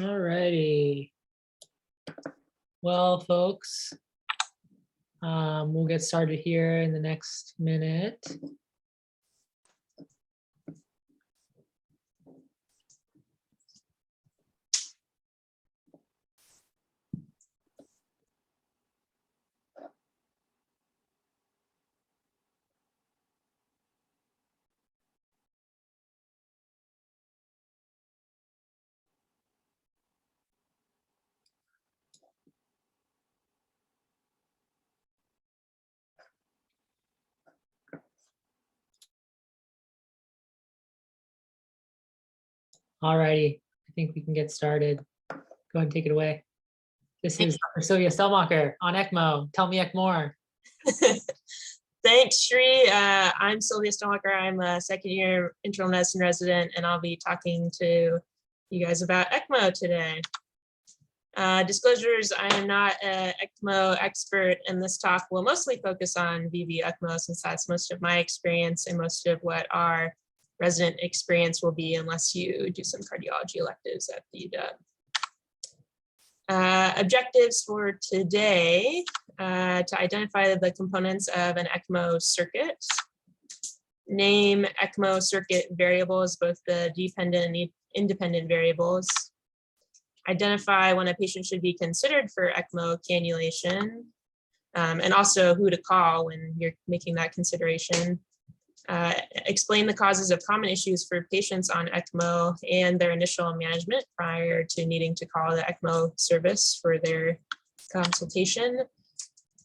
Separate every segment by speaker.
Speaker 1: All righty. Well, folks, we'll get started here in the next minute. All righty, I think we can get started. Go ahead and take it away. This is Dr. Sylvia Stellmacher on ECMO. Tell me ECMore.
Speaker 2: Thanks, Shri. I'm Sylvia Stellmacher. I'm a second-year internal medicine resident, and I'll be talking to you guys about ECMO today. Disclosures, I am not an ECMO expert, and this talk will mostly focus on VV-ECMO since that's most of my experience and most of what our resident experience will be, unless you do some cardiology electives at the UW. Objectives for today, to identify the components of an ECMO circuit, name ECMO circuit variables, both the dependent and independent variables, identify when a patient should be considered for ECMO cannulation, and also who to call when you're making that consideration. Explain the causes of common issues for patients on ECMO and their initial management prior to needing to call the ECMO service for their consultation,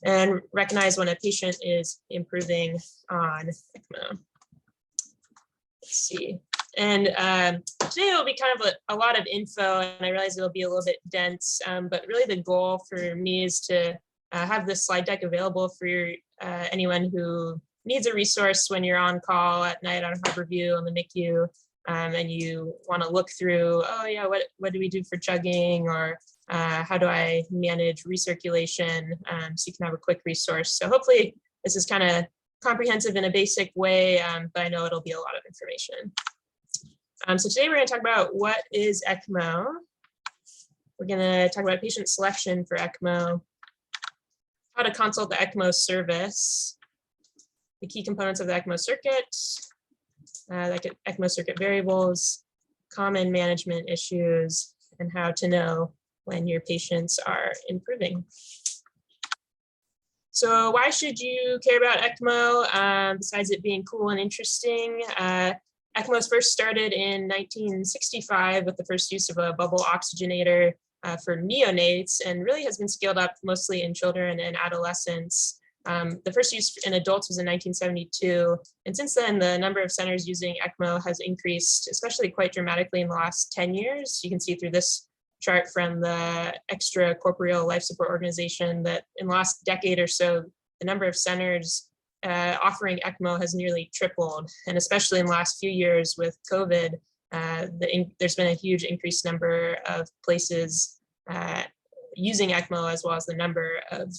Speaker 2: and recognize when a patient is improving on ECMO. Let's see. And today will be kind of a lot of info, and I realize it'll be a little bit dense, but really the goal for me is to have this slide deck available for anyone who needs a resource when you're on call at night on Harborview on the NICU, and you want to look through, oh yeah, what do we do for chugging, or how do I manage recirculation, so you can have a quick resource. So hopefully this is kind of comprehensive in a basic way, but I know it'll be a lot of information. So today we're going to talk about what is ECMO. We're going to talk about patient selection for ECMO, how to consult the ECMO service, the key components of the ECMO circuit, ECMO circuit variables, common management issues, and how to know when your patients are improving. So why should you care about ECMO, besides it being cool and interesting? ECMO first started in 1965 with the first use of a bubble oxygenator for neonates, and really has been scaled up mostly in children and adolescents. The first use in adults was in 1972, and since then the number of centers using ECMO has increased, especially quite dramatically in the last 10 years. You can see through this chart from the Extracorporeal Life Support Organization that in the last decade or so, the number of centers offering ECMO has nearly tripled, and especially in the last few years with COVID, there's been a huge increased number of places using ECMO, as well as the number of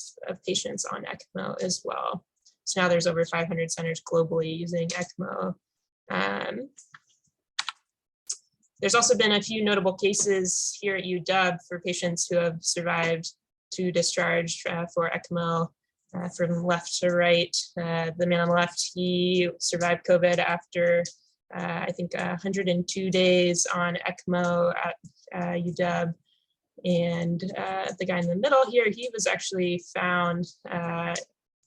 Speaker 2: patients on ECMO as well. So now there's over 500 centers globally using ECMO. There's also been a few notable cases here at UW for patients who have survived to discharge for ECMO. From left to right, the man on the left, he survived COVID after I think 102 days on ECMO at UW. And the guy in the middle here, he was actually found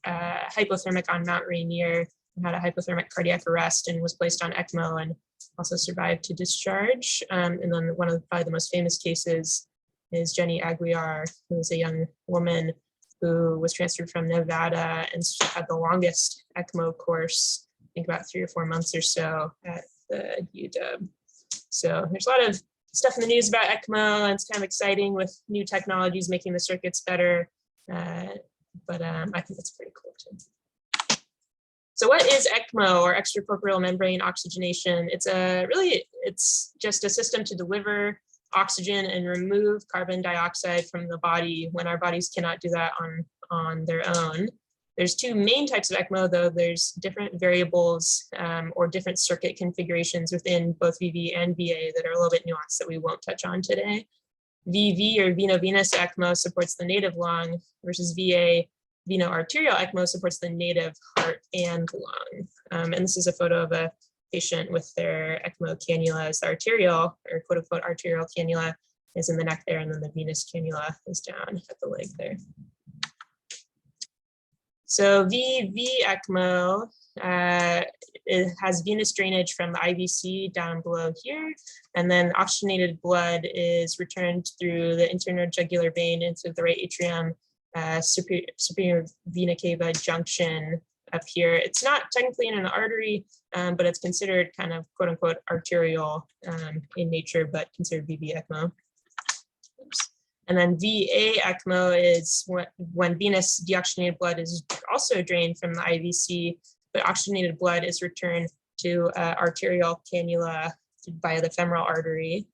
Speaker 2: hypothermic on Mount Rainier, and had a hypothermic cardiac arrest and was placed on ECMO and also survived to discharge. And then one of probably the most famous cases is Jenny Aguiar, who was a young woman who was transferred from Nevada and had the longest ECMO course, I think about 3 or 4 months or so at the UW. So there's a lot of stuff in the news about ECMO, and it's kind of exciting with new technologies making the circuits better, but I think it's pretty cool too. So what is ECMO, or extracorporeal membrane oxygenation? It's just a system to deliver oxygen and remove carbon dioxide from the body when our bodies cannot do that on their own. There's 2 main types of ECMO, though. There's different variables or different circuit configurations within both VV and VA that are a little bit nuanced that we won't touch on today. VV or veno-venous ECMO supports the native lung versus VA veno-arterial ECMO supports the native heart and lung. And this is a photo of a patient with their ECMO cannula as the arterial or quote unquote arterial cannula is in the neck there, and then the venous cannula is down at the leg there. So VV ECMO, it has venous drainage from the IVC down below here, and then oxygenated blood is returned through the interjugular vein into the right atrium, superior vena cava junction up here. It's not technically in an artery, but it's considered kind of quote unquote arterial in nature, but considered VV ECMO. Oops. And then VA ECMO is when venous deoxygenated blood is also drained from the IVC, but oxygenated blood is returned to arterial cannula via the femoral artery.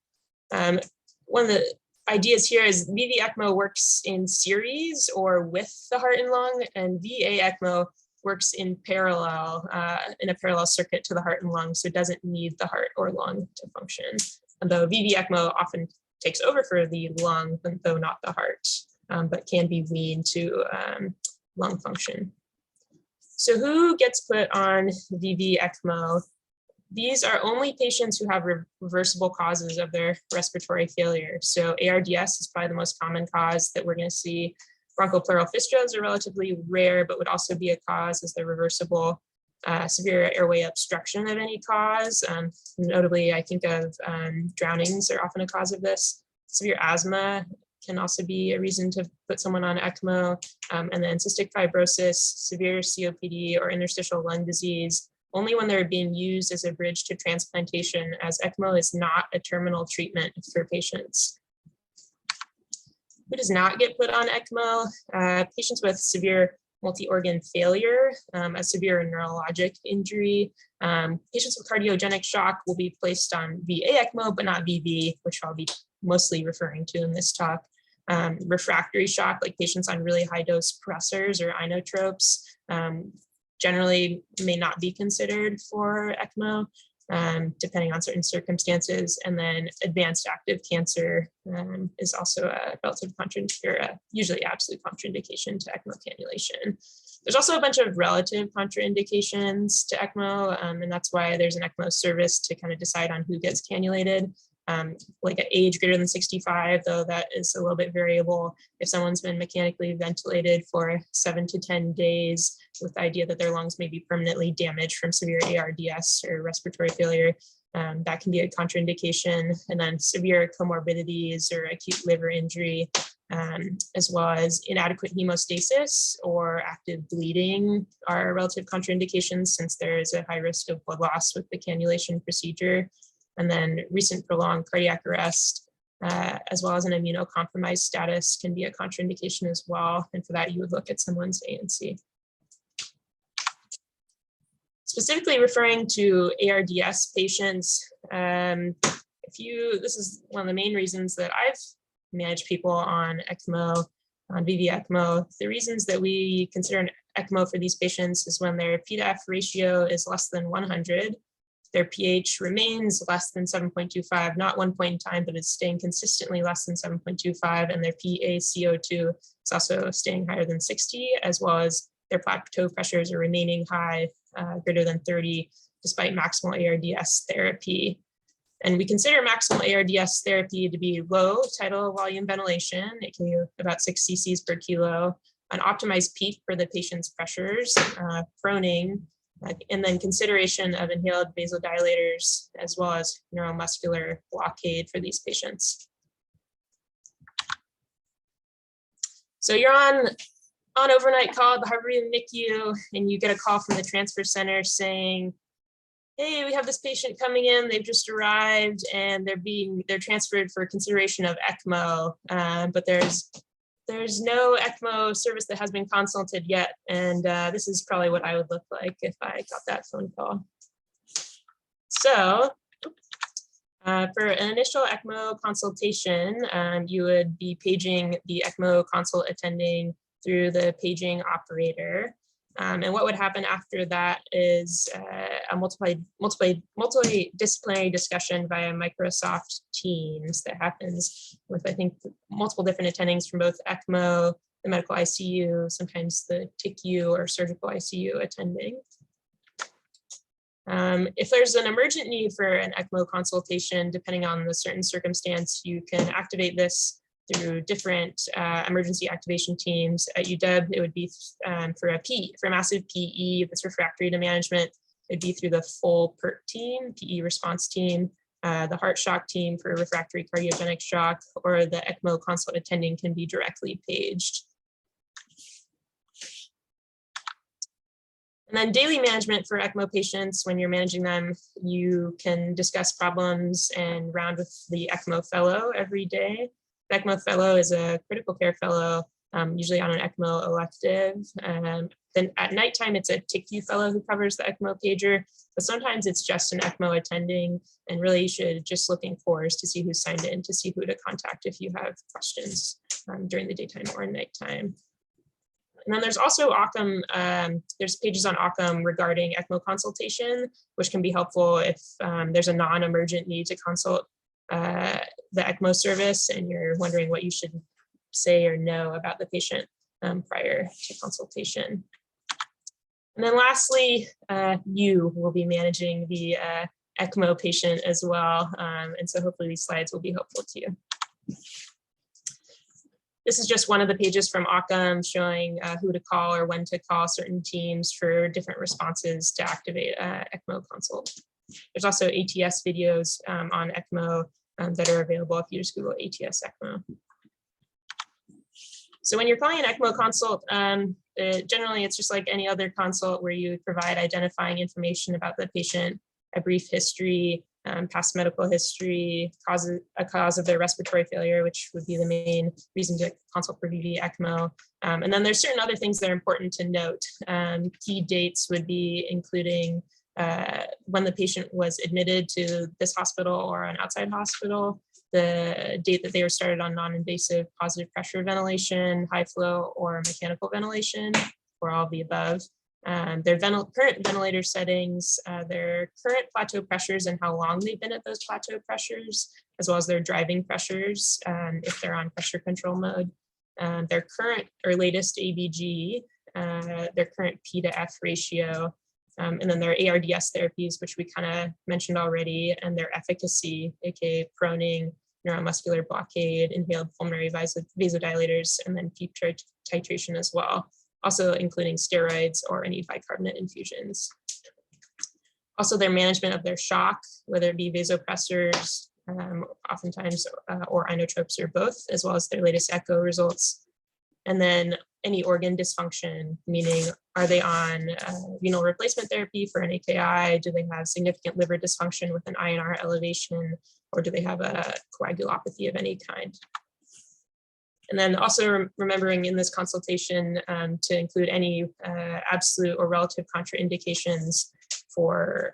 Speaker 2: One of the ideas here is VV ECMO works in series or with the heart and lung, and VA ECMO works in parallel, in a parallel circuit to the heart and lung, so it doesn't need the heart or lung to function. Although VV ECMO often takes over for the lung, though not the heart, but can be weaned to lung function. So who gets put on VV ECMO? These are only patients who have reversible causes of their respiratory failure. So ARDS is probably the most common cause that we're going to see. Bronchopleural fistulas are relatively rare, but would also be a cause as they're reversible. Severe airway obstruction of any cause. Notably, I think of drownings are often a cause of this. Severe asthma can also be a reason to put someone on ECMO. And then cystic fibrosis, severe COPD, or interstitial lung disease, only when they're being used as a bridge to transplantation, as ECMO is not a terminal treatment for patients. Who does not get put on ECMO? Patients with severe multi-organ failure, a severe neurologic injury. Patients with cardiogenic shock will be placed on VA ECMO, but not VV, which I'll be mostly referring to in this talk. Refractory shock, like patients on really high dose pressors or inotropes, generally may not be considered for ECMO, depending on certain circumstances. And then advanced active cancer is also a relative usually absolute contraindication to ECMO cannulation. There's also a bunch of relative contraindications to ECMO, and that's why there's an ECMO service to kind of decide on who gets cannulated. Like at age greater than 65, though that is a little bit variable. If someone's been mechanically ventilated for 7 to 10 days with the idea that their lungs may be permanently damaged from severe ARDS or respiratory failure, that can be a contraindication. And then severe comorbidities or acute liver injury, as well as inadequate hemostasis or active bleeding are relative contraindications, since there is a high risk of blood loss with the cannulation procedure. And then recent prolonged cardiac arrest, as well as an immunocompromised status, can be a contraindication as well. And for that, you would look at someone's ANC. Specifically referring to ARDS patients, this is one of the main reasons that I've managed people on ECMO, on VV ECMO. The reasons that we consider an ECMO for these patients is when their P to F ratio is less than 100, their pH remains less than 7.25, not one point in time, but it's staying consistently less than 7.25, and their PaCO2 is also staying higher than 60, as well as their plateau pressures are remaining high, greater than 30, despite maximal ARDS therapy. And we consider maximal ARDS therapy to be low tidal volume ventilation, it can be about 6 cc's per kilo, an optimized peak for the patient's pressures, proning, and then consideration of inhaled vasodilators, as well as neuromuscular blockade for these patients. So you're on overnight call at the Harvard NICU, and you get a call from the transfer center saying, hey, we have this patient coming in, they've just arrived, and they're transferred for consideration of ECMO, but there's no ECMO service that has been consulted yet. And this is probably what I would look like if I got that phone call. So for an initial ECMO consultation, you would be paging the ECMO consult attending through the paging operator. And what would happen after that is a multidisciplinary discussion via Microsoft Teams that happens with, I think, multiple different attendings from both ECMO, the medical ICU, sometimes the TICU or surgical ICU attending. If there's an emergent need for an ECMO consultation, depending on the certain circumstance, you can activate this through different emergency activation teams. At UW, it would be for a massive PE that's refractory to management, it'd be through the full PERT team, PE response team, the heart shock team for refractory cardiogenic shock, or the ECMO consult attending can be directly paged. And then daily management for ECMO patients, when you're managing them, you can discuss problems and round with the ECMO fellow every day. The ECMO fellow is a critical care fellow, usually on an ECMO elective. Then at nighttime, it's a TICU fellow who covers the ECMO pager, but sometimes it's just an ECMO attending, and really you should just look in cores to see who's signed in, to see who to contact if you have questions during the daytime or nighttime. And then there's also Occam, there's pages on Occam regarding ECMO consultation, which can be helpful if there's a non-emergent need to consult the ECMO service and you're wondering what you should say or know about the patient prior to consultation. And then lastly, you will be managing the ECMO patient as well. And so hopefully these slides will be helpful to you. This is just one of the pages from Occam showing who to call or when to call certain teams for different responses to activate ECMO consult. There's also ATS videos on ECMO that are available if you just Google ATS ECMO. So when you're calling an ECMO consult, generally it's just like any other consult where you provide identifying information about the patient, a brief history, past medical history, a cause of their respiratory failure, which would be the main reason to consult for VV-ECMO. And then there's certain other things that are important to note. Key dates would be including when the patient was admitted to this hospital or an outside hospital, the date that they were started on non-invasive positive pressure ventilation, high flow, or mechanical ventilation, or all of the above. Their current ventilator settings, their current plateau pressures and how long they've been at those plateau pressures, as well as their driving pressures if they're on pressure control mode, their current or latest ABG, their current P to F ratio, and then their ARDS therapies, which we kind of mentioned already, and their efficacy, aka proning, neuromuscular blockade, inhaled pulmonary vasodilators, and then PEEP titration as well, also including steroids or any bicarbonate infusions. Also their management of their shock, whether it be vasopressors, oftentimes, or inotropes or both, as well as their latest echo results. And then any organ dysfunction, meaning are they on renal replacement therapy for an AKI? Do they have significant liver dysfunction with an INR elevation? Or do they have a coagulopathy of any kind? And then also remembering in this consultation to include any absolute or relative contraindications for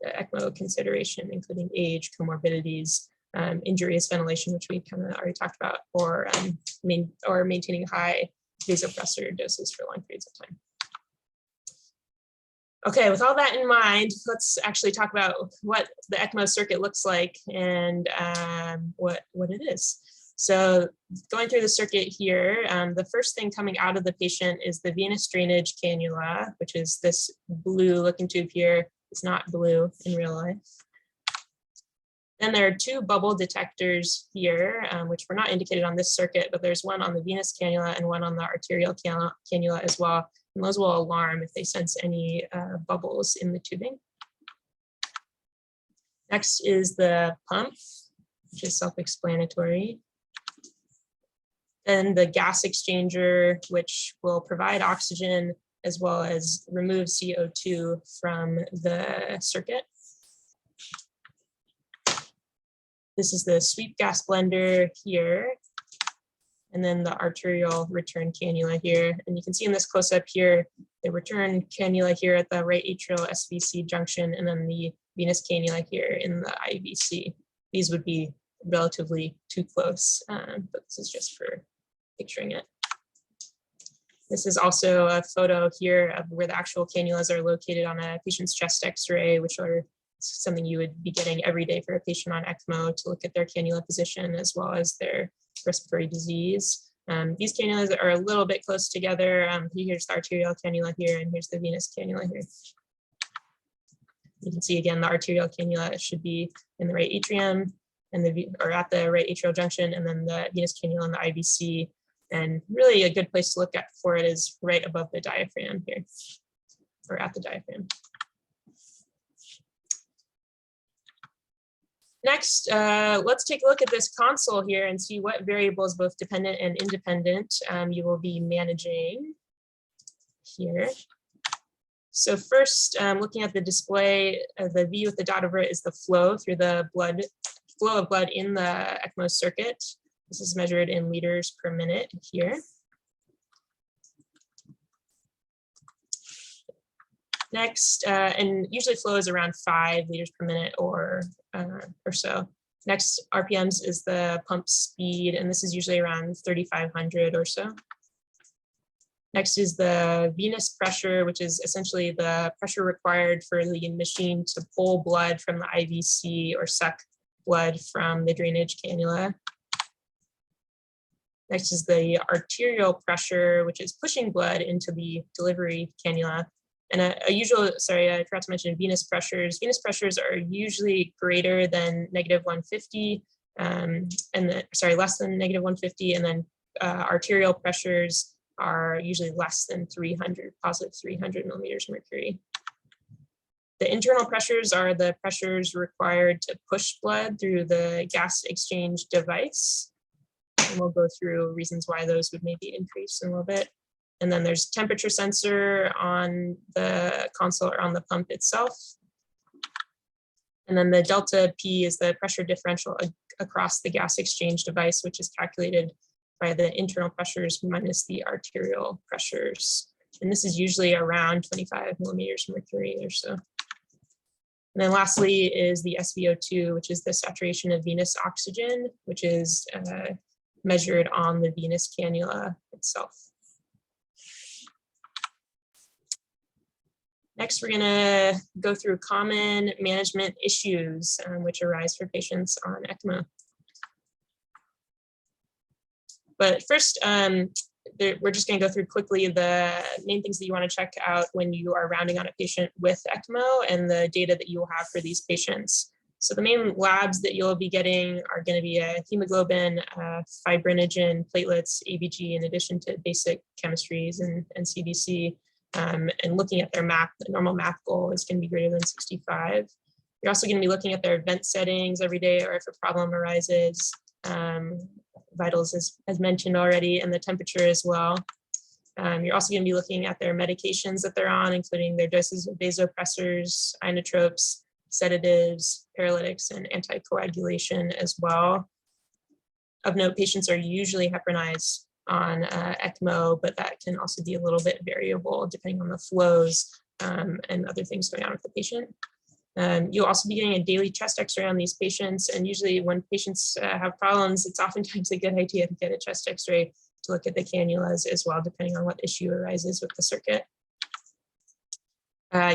Speaker 2: ECMO consideration, including age, comorbidities, injurious ventilation, which we kind of already talked about, or maintaining high vasopressor doses for long periods of time. Okay, with all that in mind, let's actually talk about what the ECMO circuit looks like and what it is. So going through the circuit here, the first thing coming out of the patient is the venous drainage cannula, which is this blue looking tube here. It's not blue in real life. Then there are two bubble detectors here, which were not indicated on this circuit, but there's one on the venous cannula and one on the arterial cannula as well. And those will alarm if they sense any bubbles in the tubing. Next is the pump, which is self-explanatory. Then the gas exchanger, which will provide oxygen as well as remove CO2 from the circuit. This is the sweep gas blender here, and then the arterial return cannula here. And you can see in this close-up here, the return cannula here at the right atrial SVC junction, and then the venous cannula here in the IVC. These would be relatively too close, but this is just for picturing it. This is also a photo here of where the actual cannulas are located on a patient's chest X-ray, which are something you would be getting every day for a patient on ECMO to look at their cannula position as well as their respiratory disease. These cannulas are a little bit close together. Here's the arterial cannula here, and here's the venous cannula here. You can see again, the arterial cannula should be in the right atrium and or at the right atrial junction, and then the venous cannula in the IVC. And really a good place to look at for it is right above the diaphragm here, or at the diaphragm. Next, let's take a look at this console here and see what variables, both dependent and independent, you will be managing here. So first, looking at the display, the V with the dot over it is the flow through the flow of blood in the ECMO circuit. This is measured in liters per minute here. Next, and usually flow is around 5 liters per minute or so. Next, RPMs is the pump speed, and this is usually around 3,500 or so. Next is the venous pressure, which is essentially the pressure required for the machine to pull blood from the IVC or suck blood from the drainage cannula. Next is the arterial pressure, which is pushing blood into the delivery cannula. And I forgot to mention venous pressures. Venous pressures are usually greater than -150, less than -150, and then arterial pressures are usually less than 300, positive 300 millimeters mercury. The internal pressures are the pressures required to push blood through the gas exchange device. And we'll go through reasons why those would maybe increase in a little bit. And then there's temperature sensor on the console or on the pump itself. And then the delta P is the pressure differential across the gas exchange device, which is calculated by the internal pressures minus the arterial pressures. And this is usually around 25 millimeters mercury or so. And then lastly is the SVO2, which is the saturation of venous oxygen, which is measured on the venous cannula itself. Next, we're going to go through common management issues which arise for patients on ECMO. But first, we're just going to go through quickly the main things that you want to check out when you are rounding on a patient with ECMO and the data that you will have for these patients. So the main labs that you'll be getting are going to be a hemoglobin, fibrinogen, platelets, ABG, in addition to basic chemistries and CBC. And looking at their MAP, the normal MAP goal is going to be greater than 65. You're also going to be looking at their vent settings every day, or if a problem arises, vitals as mentioned already, and the temperature as well. You're also going to be looking at their medications that they're on, including their doses of vasopressors, inotropes, sedatives, paralytics, and anticoagulation as well. Of note, patients are usually heparinized on ECMO, but that can also be a little bit variable depending on the flows and other things going on with the patient. You'll also be getting a daily chest X-ray on these patients, and usually when patients have problems, it's oftentimes a good idea to get a chest X-ray to look at the cannulas as well, depending on what issue arises with the circuit.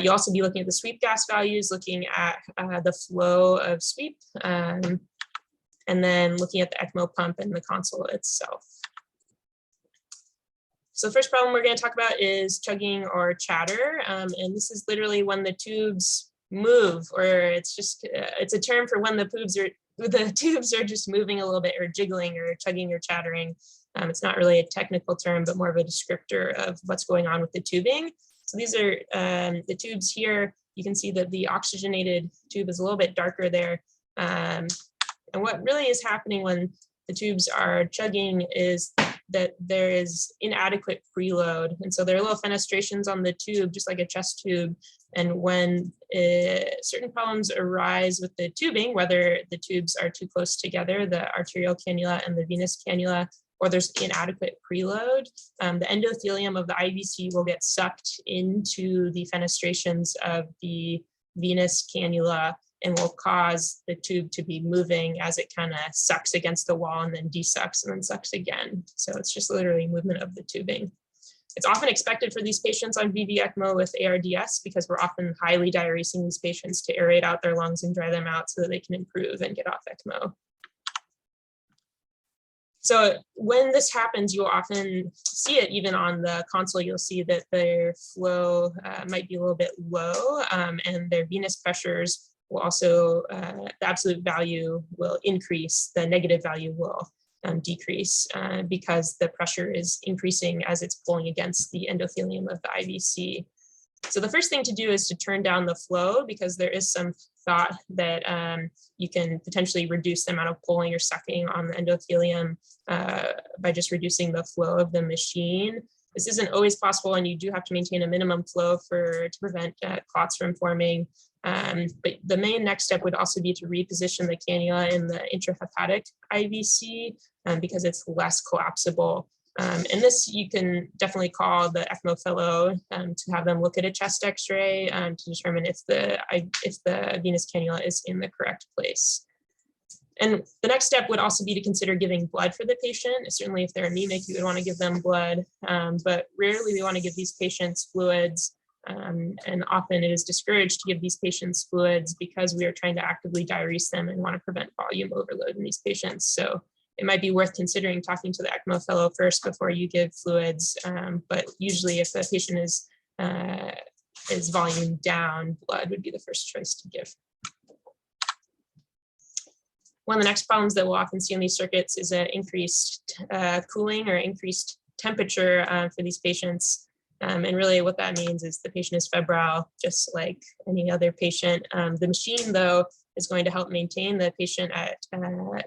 Speaker 2: You'll also be looking at the sweep gas values, looking at the flow of sweep, and then looking at the ECMO pump and the console itself. So the first problem we're going to talk about is chugging or chatter, and this is literally when the tubes move, or it's a term for when the tubes are just moving a little bit, or jiggling, or chugging or chattering. It's not really a technical term, but more of a descriptor of what's going on with the tubing. So these are the tubes here. You can see that the oxygenated tube is a little bit darker there. And what really is happening when the tubes are chugging is that there is inadequate preload. And so there are little fenestrations on the tube, just like a chest tube. And when certain problems arise with the tubing, whether the tubes are too close together, the arterial cannula and the venous cannula, or there's inadequate preload, the endothelium of the IVC will get sucked into the fenestrations of the venous cannula and will cause the tube to be moving as it kind of sucks against the wall and then desucks and then sucks again. So it's just literally movement of the tubing. It's often expected for these patients on VV-ECMO with ARDS because we're often highly diuresing these patients to aerate out their lungs and dry them out so that they can improve and get off ECMO. So when this happens, you'll often see it even on the console. You'll see that their flow might be a little bit low, and their venous pressures will also, the absolute value will increase, the negative value will decrease because the pressure is increasing as it's pulling against the endothelium of the IVC. So the first thing to do is to turn down the flow, because there is some thought that you can potentially reduce the amount of pulling or sucking on the endothelium by just reducing the flow of the machine. This isn't always possible, and you do have to maintain a minimum flow to prevent clots from forming. But the main next step would also be to reposition the cannula in the intrahepatic IVC because it's less collapsible. And this you can definitely call the ECMO fellow to have them look at a chest X-ray to determine if the venous cannula is in the correct place. And the next step would also be to consider giving blood for the patient. Certainly, if they're anemic, you would want to give them blood, but rarely we want to give these patients fluids. And often it is discouraged to give these patients fluids because we are trying to actively diurese them and want to prevent volume overload in these patients. So it might be worth considering talking to the ECMO fellow first before you give fluids. But usually if the patient is volume down, blood would be the first choice to give. One of the next problems that we'll often see in these circuits is increased cooling or increased temperature for these patients. And really what that means is the patient is febrile, just like any other patient. The machine, though, is going to help maintain the patient at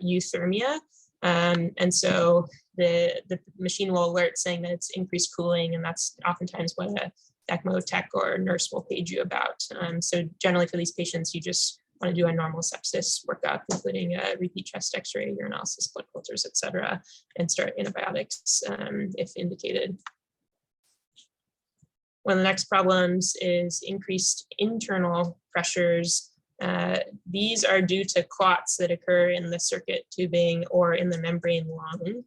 Speaker 2: euthermia. And so the machine will alert saying that it's increased cooling, and that's oftentimes what a ECMO tech or nurse will page you about. So generally for these patients, you just want to do a normal sepsis workup, including a repeat chest X-ray, urinalysis, blood cultures, et cetera, and start antibiotics if indicated. One of the next problems is increased internal pressures. These are due to clots that occur in the circuit tubing or in the membrane lung.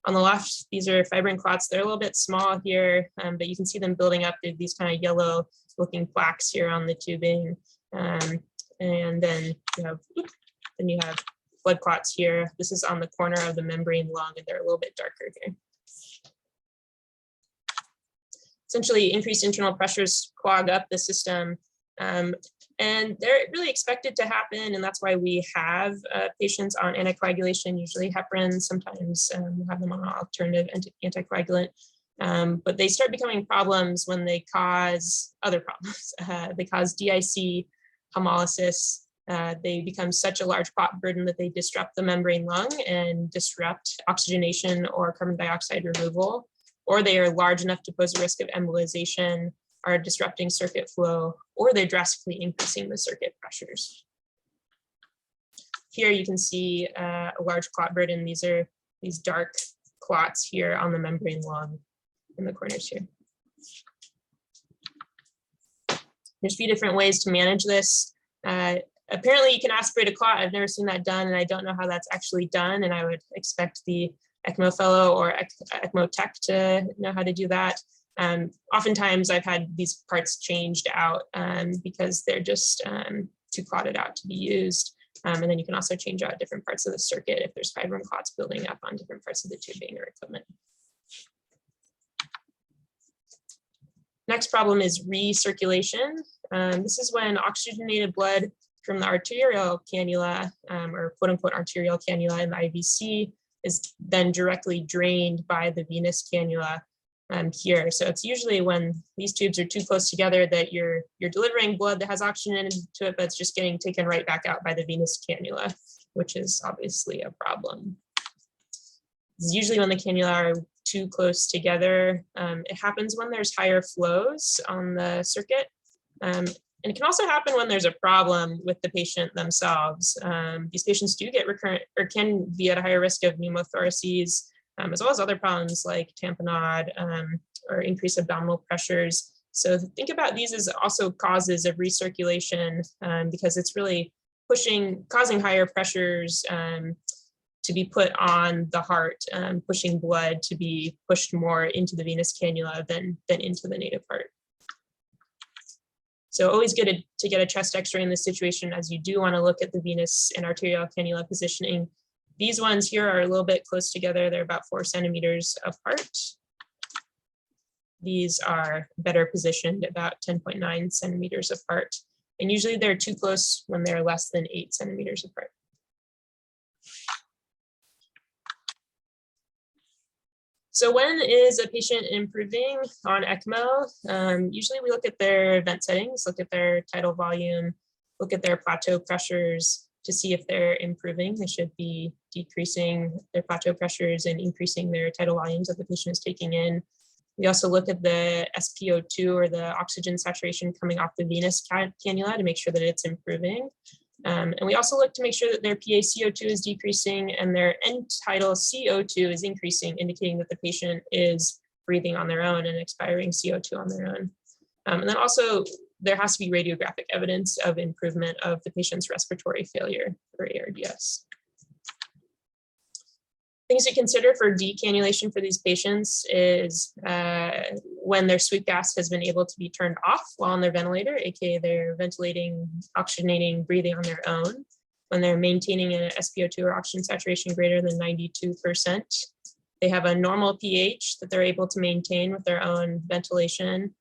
Speaker 2: On the left, these are fibrin clots. They're a little bit small here, but you can see them building up. They're these kind of yellow looking plaques here on the tubing. And then you have blood clots here. This is on the corner of the membrane lung, and they're a little bit darker here. Essentially, increased internal pressures clog up the system, and they're really expected to happen, and that's why we have patients on anticoagulation, usually heparin. Sometimes we have them on an alternative anticoagulant, but they start becoming problems when they cause other problems. They cause DIC, hemolysis. They become such a large clot burden that they disrupt the membrane lung and disrupt oxygenation or carbon dioxide removal, or they are large enough to pose a risk of embolization, are disrupting circuit flow, or they're drastically increasing the circuit pressures. Here you can see a large clot burden. These are these dark clots here on the membrane lung in the corners here. There's a few different ways to manage this. Apparently you can aspirate a clot. I've never seen that done, and I don't know how that's actually done, and I would expect the ECMO fellow or ECMO tech to know how to do that. Oftentimes I've had these parts changed out because they're just too clotted out to be used. And then you can also change out different parts of the circuit if there's fibrin clots building up on different parts of the tubing or equipment. Next problem is recirculation. This is when oxygenated blood from the arterial cannula or quote unquote arterial cannula in the IVC is then directly drained by the venous cannula here. So it's usually when these tubes are too close together that you're delivering blood that has oxygen into it, but it's just getting taken right back out by the venous cannula, which is obviously a problem. It's usually when the cannula are too close together. It happens when there's higher flows on the circuit. And it can also happen when there's a problem with the patient themselves. These patients do get recurrent or can be at a higher risk of pneumothoraces, as well as other problems like tamponade or increased abdominal pressures. So think about these as also causes of recirculation because it's really causing higher pressures to be put on the heart, pushing blood to be pushed more into the venous cannula than into the native heart. So always good to get a chest X-ray in this situation, as you do want to look at the venous and arterial cannula positioning. These ones here are a little bit close together. They're about 4 centimeters apart. These are better positioned, about 10.9 centimeters apart. And usually they're too close when they're less than 8 centimeters apart. So when is a patient improving on ECMO? Usually we look at their vent settings, look at their tidal volume, look at their plateau pressures to see if they're improving. They should be decreasing their plateau pressures and increasing their tidal volumes that the patient is taking in. We also look at the SpO2, or the oxygen saturation coming off the venous cannula, to make sure that it's improving. And we also look to make sure that their PaCO2 is decreasing and their end tidal CO2 is increasing, indicating that the patient is breathing on their own and expiring CO2 on their own. And then also there has to be radiographic evidence of improvement of the patient's respiratory failure, or ARDS. Things to consider for decannulation for these patients is when their sweep gas has been able to be turned off while on their ventilator, aka they're ventilating, oxygenating, breathing on their own, when they're maintaining an SpO2 or oxygen saturation greater than 92%. They have a normal pH that they're able to maintain with their own ventilation,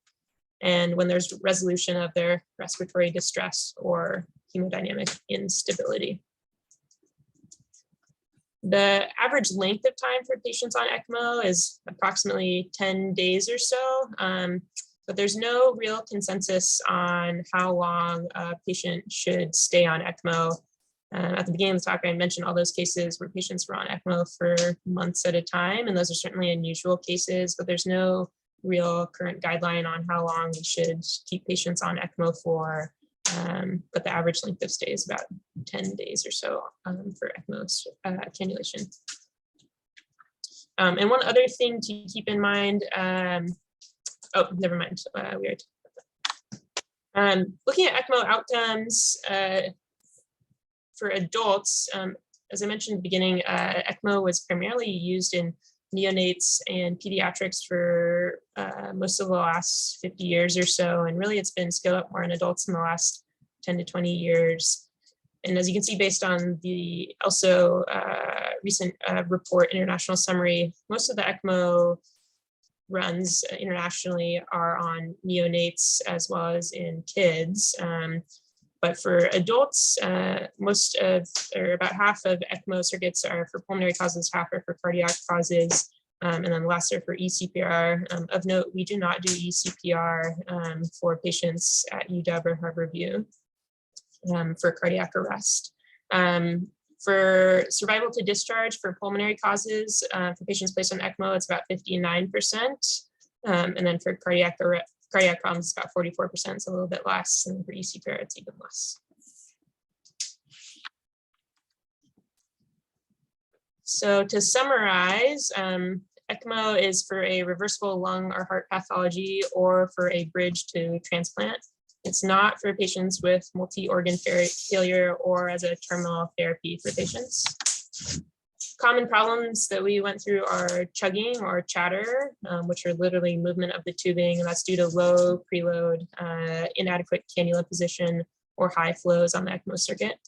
Speaker 2: and when there's resolution of their respiratory distress or hemodynamic instability. The average length of time for patients on ECMO is approximately 10 days or so, but there's no real consensus on how long a patient should stay on ECMO. At the beginning of the talk, I mentioned all those cases where patients were on ECMO for months at a time, and those are certainly unusual cases, but there's no real current guideline on how long we should keep patients on ECMO for. But the average length of stay is about 10 days or so for ECMO cannulation. And one other thing to keep in mind, oh, never mind, we already talked about that. Looking at ECMO outcomes for adults, as I mentioned at the beginning, ECMO was primarily used in neonates and pediatrics for most of the last 50 years or so, and really it's been scaled up more in adults in the last 10 to 20 years. And as you can see, based on the also recent report international summary, most of the ECMO runs internationally are on neonates as well as in kids. But for adults, most of, or about half of ECMO circuits are for pulmonary causes, half are for cardiac causes, and then the last are for ECPR. Of note, we do not do ECPR for patients at UW or Harborview for cardiac arrest. For survival to discharge for pulmonary causes, for patients placed on ECMO, it's about 59%. And then for cardiac problems, it's about 44%, so a little bit less. And for ECPR, it's even less. So to summarize, ECMO is for a reversible lung or heart pathology or for a bridge to transplant. It's not for patients with multi-organ failure or as a terminal therapy for patients. Common problems that we went through are chugging or chatter, which are literally movement of the tubing, and that's due to low preload, inadequate cannula position, or high flows on the ECMO circuit.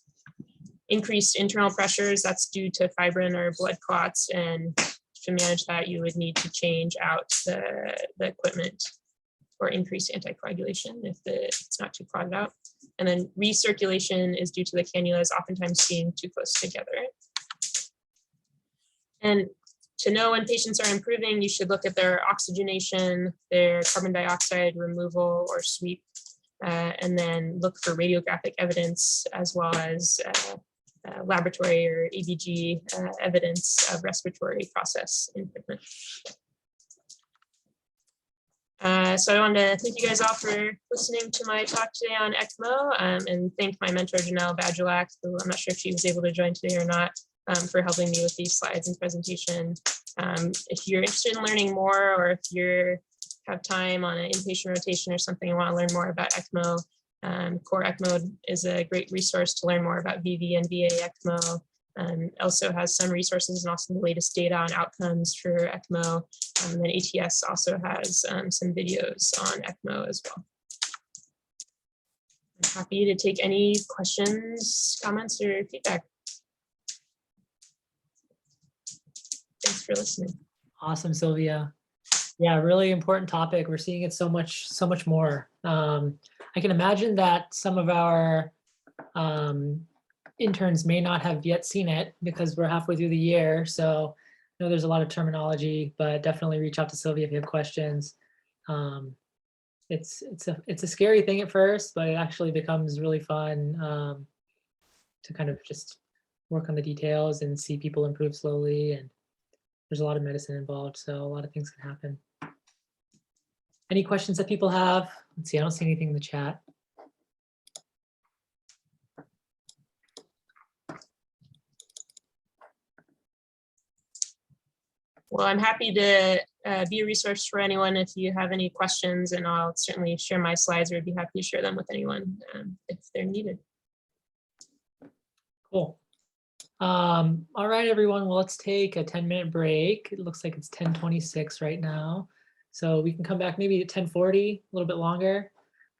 Speaker 2: Increased internal pressures, that's due to fibrin or blood clots, and to manage that, you would need to change out the equipment or increase anticoagulation if it's not too clogged out. And then recirculation is due to the cannulas oftentimes being too close together. And to know when patients are improving, you should look at their oxygenation, their carbon dioxide removal or sweep, and then look for radiographic evidence as well as laboratory or ABG evidence of respiratory process improvement. So I wanted to thank you guys all for listening to my talk today on ECMO, and thank my mentor, Janelle Badulak, who I'm not sure if she was able to join today or not, for helping me with these slides and presentation. If you're interested in learning more, or if you have time on an inpatient rotation or something and want to learn more about ECMO, Core ECMO is a great resource to learn more about VV and VA ECMO. Also has some resources and also the latest data on outcomes for ECMO. And then ATS also has some videos on ECMO as well. I'm happy to take any questions, comments, or feedback. Thanks for listening.
Speaker 1: Awesome, Sylvia. Yeah, really important topic. We're seeing it so much more. I can imagine that some of our interns may not have yet seen it because we're halfway through the year. So I know there's a lot of terminology, but definitely reach out to Sylvia if you have questions. It's a scary thing at first, but it actually becomes really fun to kind of just work on the details and see people improve slowly. And there's a lot of medicine involved, so a lot of things can happen. Any questions that people have? Let's see, I don't see anything in the chat.
Speaker 2: Well, I'm happy to be a resource for anyone if you have any questions, and I'll certainly share my slides or be happy to share them with anyone if they're needed.
Speaker 1: Cool. All right, everyone. Well, let's take a 10-minute break. It looks like it's 10:26 right now. So we can come back maybe at 10:40, a little bit longer.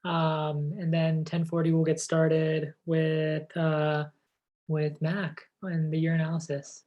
Speaker 1: And then 10:40, we'll get started with Mac and the urinalysis.